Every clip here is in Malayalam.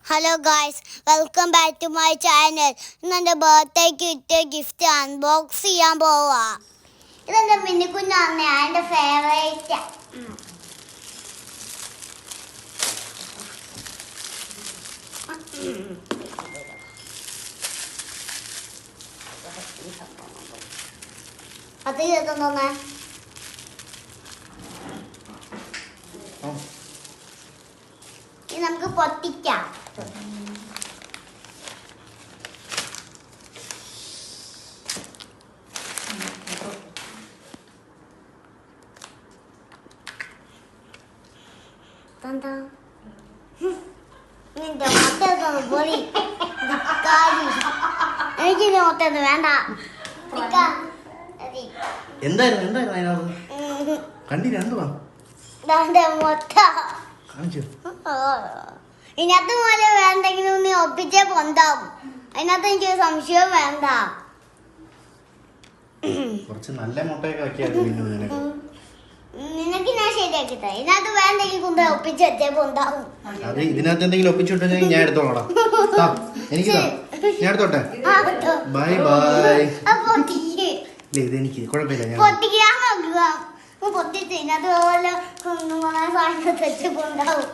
Hello guys, welcome back to my channel. ഇന്നെന്റെ ബർത്ത്ഡേക്ക് കിട്ടിയ ഗിഫ്റ്റ് അൺബോക്സ് ചെയ്യാൻ പോവാ. ഇതെന്റെ മിന്നിക്കുഞ്ഞാണ്, എന്റെ ഫേവറേറ്റ്. അത് ചെയ്തോന്നേ നമുക്ക് പൊട്ടിക്കാം. നിന്റെ മുട്ട പൊടി എനിക്ക് മുട്ടത് വേണ്ട. മുട്ട ഇതിനകത്ത് പോലെ വേണ്ടെങ്കിലും നീ ഒപ്പിച്ചേ പൊന്താവും. അതിനകത്ത് എനിക്ക് സംശയം വേണ്ട. നിനക്ക് ഞാൻ ശരിയാക്കി തരാം. ഇതിനകത്ത് വേണ്ടെങ്കിൽ കൊണ്ട് ഒപ്പിച്ചേ പൊന്താവും. ഇതിനകത്ത് എന്തെങ്കിലും ഒപ്പിച്ചിട്ട് ഞാൻ എടുത്തോളാം. Bye bye. പൊട്ടിക്കാൻ നോക്കുക. പൊട്ടിച്ച് ഇതിനകത്ത് പോലെ സാധനം തെച്ച് പൊന്താവും.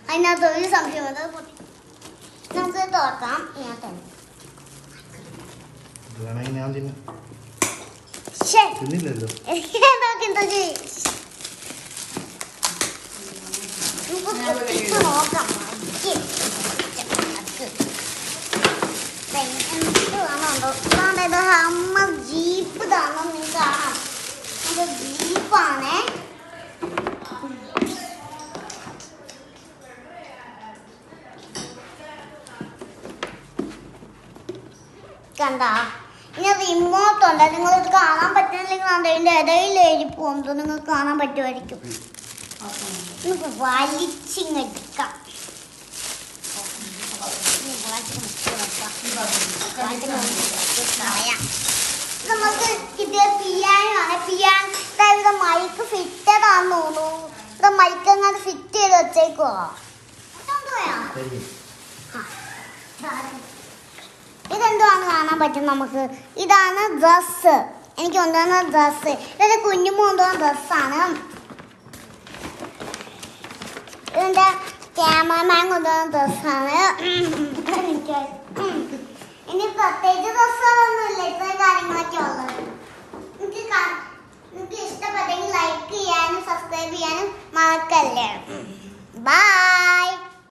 അതിനകത്ത് ഒരു സംശയം നമുക്ക് തുറക്കാം. നോക്കാം ഇത് ഹമ്മർ ജീപ്പ് താണോ നിങ്ങൾക്ക് കാണാം. ഇത് ജീപ്പാണേ. കണ്ടാ ഇനി റിമോട്ട് ഉണ്ട്. നിങ്ങൾക്ക് കാണാൻ പറ്റുന്നില്ലെങ്കിൽ അതിൻ്റെ ഇടയിൽ എഴുതി പോകുന്നത് നിങ്ങൾക്ക് കാണാൻ പറ്റുമായിരിക്കും. നമുക്ക് വലിച്ചിങ്ങെടുക്കാം. നമുക്ക് കിട്ടിയ പിയാനോ ആണ്. പിയാനോ മൈക്ക് ഫിറ്റഡ് ആണെന്ന് തോന്നുന്നു. ഇത് മൈക്ക് അങ്ങനെ ഫിറ്റ് ചെയ്ത് വെച്ചേക്കോ. ഇതെന്തുവാണ് കാണാൻ പറ്റും നമുക്ക്. ഇതാണ് ഡ്രസ്സ്. എനിക്ക് കൊണ്ടുവന്ന ഡ്രസ്സ്. ഇതെന്റെ കുഞ്ഞുമ്മ കൊണ്ടുവന്ന ഡ്രസ്സാണ്. ഇതെന്റെ ക്യാമറമാൻ കൊണ്ടുവന്ന ഡ്രസ്സാണ്. ഇനി പ്രത്യേകിച്ച് ഡ്രസ്സുകളൊന്നുമില്ല. ഇത്രയും കാര്യങ്ങളൊക്കെ ഉള്ളത്. നിങ്ങൾക്ക് ഇഷ്ടപ്പെട്ടെങ്കിൽ ലൈക്ക് ചെയ്യാനും സബ്സ്ക്രൈബ് ചെയ്യാനും മറക്കല്ലേ. ബൈ.